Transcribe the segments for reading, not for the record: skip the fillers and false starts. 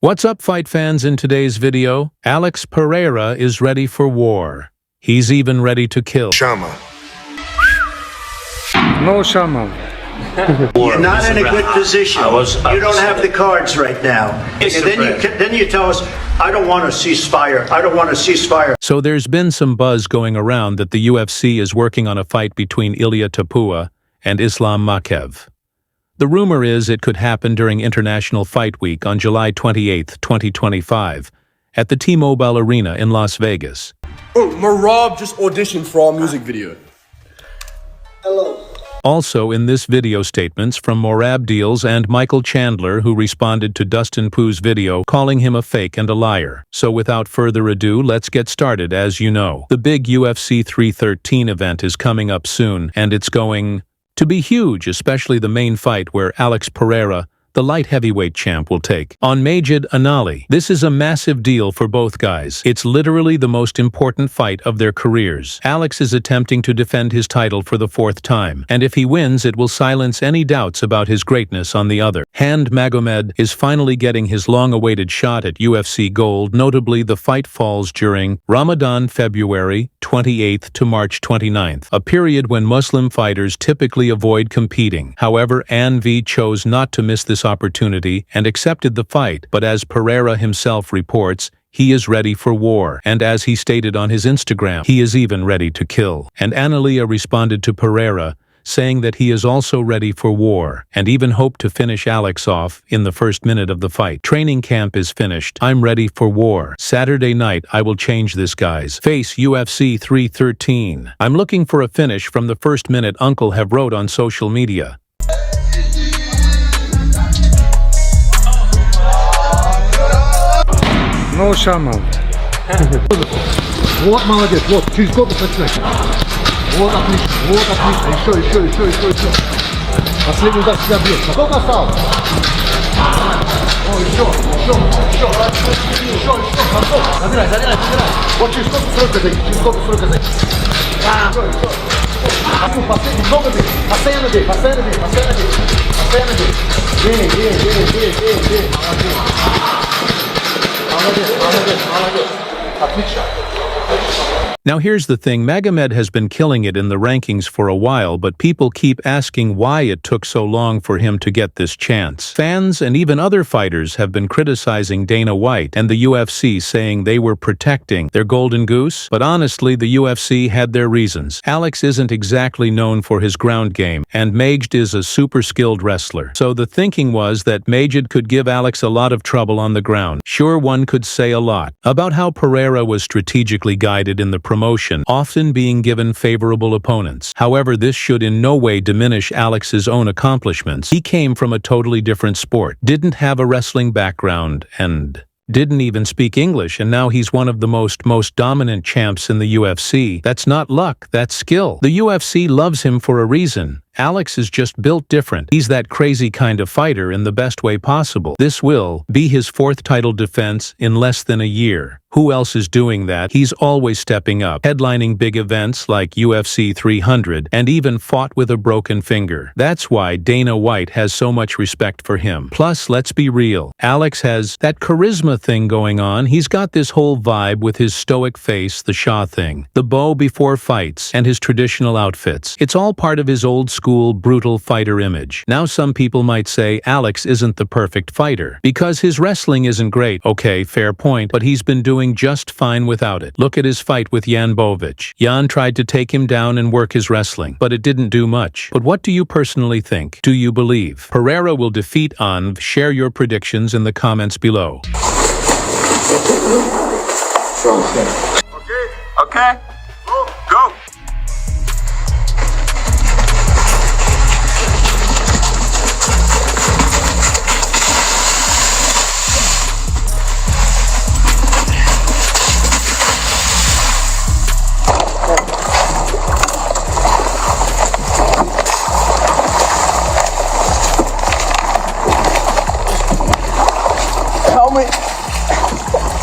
What's up, fight fans? In today's video, Alex Pereira is ready for war. He's even ready to kill. Shama. No Shama. You're not in a good position. You don't have the cards right now. And then you tell us, I don't want a ceasefire. I don't want a ceasefire. So there's been some buzz going around that the UFC is working on a fight between Ilia Topuria and Islam Makhachev. The rumor is it could happen during International Fight Week on July 28, 2025, at the T-Mobile Arena in Las Vegas. Oh, Marab just auditioned for our music video. Hello. Also in this video, statements from Morab Deals and Michael Chandler, who responded to Dustin Pooh's video calling him a fake and a liar. So without further ado, let's get started. As you know, the big UFC 313 event is coming up soon, and it's going to be huge, especially the main fight where Alex Pereira, the light heavyweight champ, will take on Magomed Ankalaev. This is a massive deal for both guys. It's literally the most important fight of their careers. Alex is attempting to defend his title for the fourth time, and if he wins, it will silence any doubts about his greatness on the other hand. Magomed is finally getting his long-awaited shot at UFC gold. Notably, the fight falls during Ramadan, February 28th to March 29th, a period when Muslim fighters typically avoid competing. However, Anv chose not to miss this opportunity and accepted the fight, but as Pereira himself reports, he is ready for war, and as he stated on his Instagram, he is even ready to kill. And Ankalaev responded to Pereira, saying that he is also ready for war, and even hoped to finish Alex off in the first minute of the fight. Training camp is finished. I'm ready for war. Saturday night, I will change this guy's face. UFC 313. I'm looking for a finish from the first minute. Ankalaev wrote on social media. No Shama. Вот молодец, вот, через голову подстрелять. Вот отлично, еще. Последний удар себя бьет. Сколько осталось? О, еще. Забирай. Вот через сколько срок зайти, Последний, много бей, постоянно бей. Бей. Молодец. Отлично. Now here's the thing, Magomed has been killing it in the rankings for a while, but people keep asking why it took so long for him to get this chance. Fans and even other fighters have been criticizing Dana White and the UFC, saying they were protecting their golden goose, but honestly the UFC had their reasons. Alex isn't exactly known for his ground game, and Magomed is a super skilled wrestler. So the thinking was that Magomed could give Alex a lot of trouble on the ground. Sure, one could say a lot about how Pereira was strategically guided in the promotion, often being given favorable opponents. However, this should in no way diminish Alex's own accomplishments. He came from a totally different sport, didn't have a wrestling background, and didn't even speak English, and now he's one of the most dominant champs in the UFC. That's not luck, that's skill. The UFC loves him for a reason. Alex is just built different. He's that crazy kind of fighter in the best way possible. This will be his fourth title defense in less than a year. Who else is doing that? He's always stepping up, headlining big events like UFC 300, and even fought with a broken finger. That's why Dana White has so much respect for him. Plus, let's be real, Alex has that charisma thing going on. He's got this whole vibe with his stoic face, the Shah thing, the bow before fights, and his traditional outfits. It's all part of his old school, brutal fighter image. Now some people might say Alex isn't the perfect fighter because his wrestling isn't great. Okay, fair point, but he's been doing just fine without it. Look at his fight with Jan Bovic. Jan tried to take him down and work his wrestling, but it didn't do much. But what do you personally think? Do you believe Pereira will defeat Anv? Share your predictions in the comments below. Okay. Go.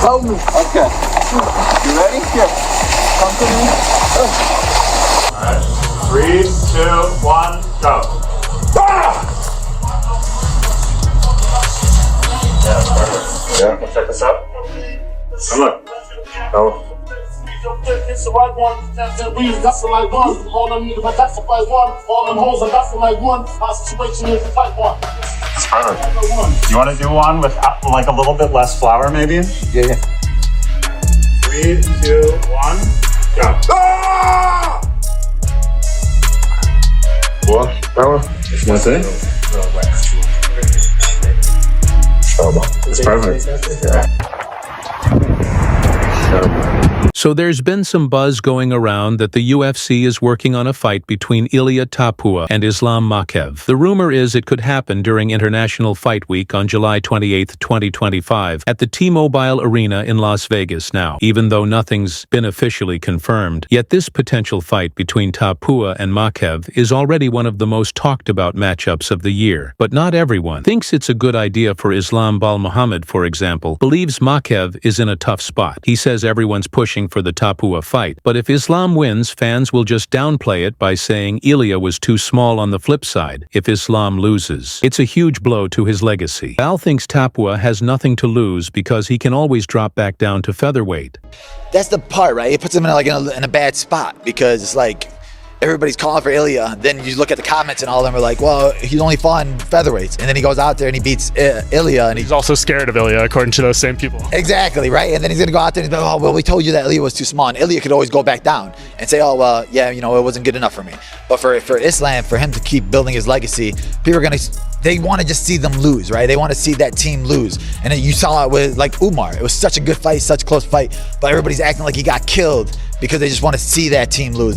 Help me. Okay. You ready? Here. Come to me. Alright. 3, 2, 1, go. Yeah. Check this out. Come on. Oh. It's the right one. That's the right one. All them niggas, that's the right one. All them hoes, that's the right one. Our situation is the right one. It's perfect. You want to do one with like a little bit less flour, maybe? Yeah. 3, 2, 1, go. Ah! What? That's it? It's perfect. So there's been some buzz going around that the UFC is working on a fight between Ilia Topuria and Islam Makhachev. The rumor is it could happen during International Fight Week on July 28, 2025, at the T-Mobile Arena in Las Vegas now, even though nothing's been officially confirmed. Yet this potential fight between Topuria and Makhachev is already one of the most talked about matchups of the year. But not everyone thinks it's a good idea for Islam Makhachev, for example, believes Makhachev is in a tough spot. He says everyone's pushing for the Topuria fight, but if Islam wins, fans will just downplay it by saying Ilia was too small on the flip side. If Islam loses, it's a huge blow to his legacy. Val thinks Topuria has nothing to lose because he can always drop back down to featherweight. That's the part, right? It puts him in a bad spot because it's like everybody's calling for Ilia. Then you look at the comments and all of them are like, well, he's only fought in featherweights. And then he goes out there and he beats Ilia. And he's also scared of Ilia, according to those same people. Exactly, right? And then he's going to go out there and be like, oh, well, we told you that Ilia was too small. And Ilia could always go back down and say, oh, well, yeah, it wasn't good enough for me. But for Islam, for him to keep building his legacy, people are going to, they want to just see them lose, right? They want to see that team lose. And then you saw it with like Umar. It was such a good fight, such a close fight, but everybody's acting like he got killed because they just want to see that team lose.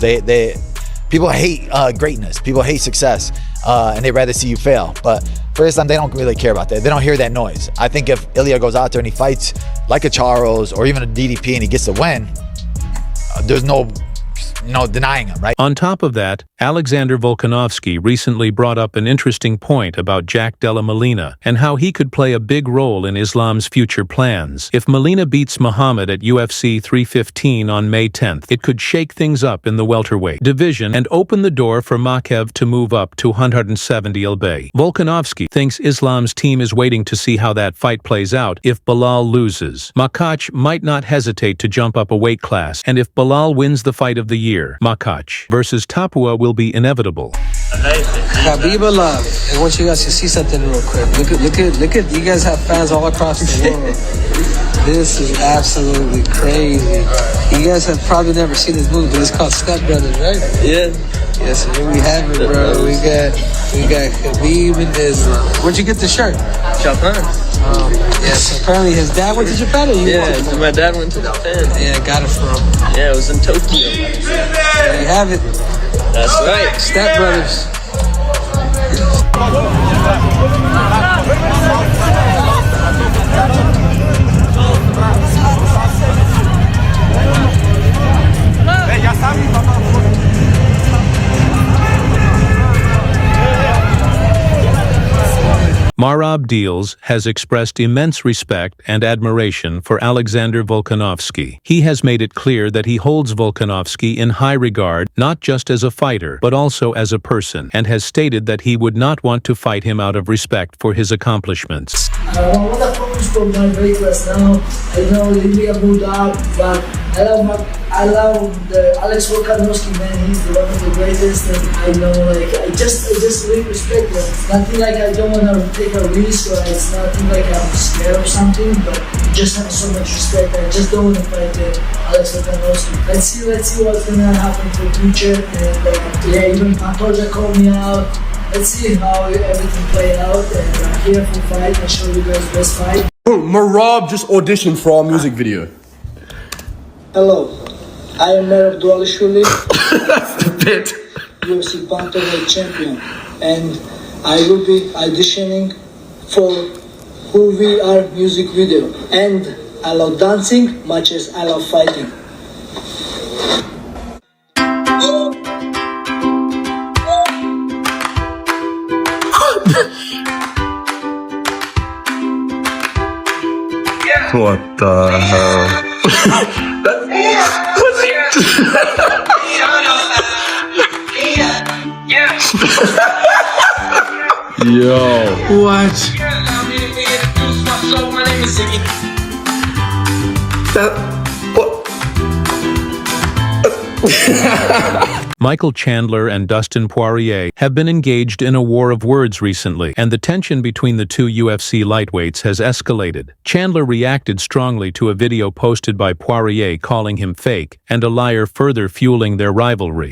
People hate greatness. People hate success, and they'd rather see you fail. But for Islam, they don't really care about that. They don't hear that noise. I think if Ilia goes out there and he fights like a Charles or even a DDP and he gets the win, there's no denying him, right? On top of that, Alexander Volkanovski recently brought up an interesting point about Jack Della Molina and how he could play a big role in Islam's future plans. If Molina beats Muhammad at UFC 315 on May 10th, it could shake things up in the welterweight division and open the door for Makhachev to move up to 170 lb. Volkanovski thinks Islam's team is waiting to see how that fight plays out. If Belal loses, Makhachev might not hesitate to jump up a weight class, and if Belal wins the fight of the year, Makhachev versus Topuria will be inevitable. Khabib love. I want you guys to see something real quick. Look at. You guys have fans all across the world. This is absolutely crazy. You guys have probably never seen this movie, but it's called Step Brothers, right? Yeah. Yes, here we have it, bro. We got Khabib and Islam. Where'd you get the shirt? Japan. Yes. Apparently his dad went to Japan. Or you went to my dad went to Japan. Yeah, got it from. Yeah, it was in Tokyo. There you have it. That's right. Step Brothers. Marab Deals has expressed immense respect and admiration for Alexander Volkanovski. He has made it clear that he holds Volkanovski in high regard, not just as a fighter, but also as a person, and has stated that he would not want to fight him out of respect for his accomplishments. What I focus from my weight class now, I know Libya moved up, but I love the Alex Volkanovski, man. He's one of the greatest, and I know, I just really respect him. It's nothing like I don't want to take a risk, or it's nothing like I'm scared of something, but just have so much respect. I just don't want to fight Alex Volkanovski. Let's see what's gonna happen for the future, and yeah, even Pantoja called me out. Let's see how everything play out, and I'm here for fight and show you guys best fight. Marab just auditioned for our music video. Hello, I am Merab Dualishvili. That's the bit. UFC bantamweight champion, and I will be auditioning for Who We Are music video. And I love dancing much as I love fighting. What the hell? Yo. What? crazy. Michael Chandler and Dustin Poirier have been engaged in a war of words recently, and the tension between the two UFC lightweights has escalated. Chandler reacted strongly to a video posted by Poirier calling him fake and a liar, further fueling their rivalry.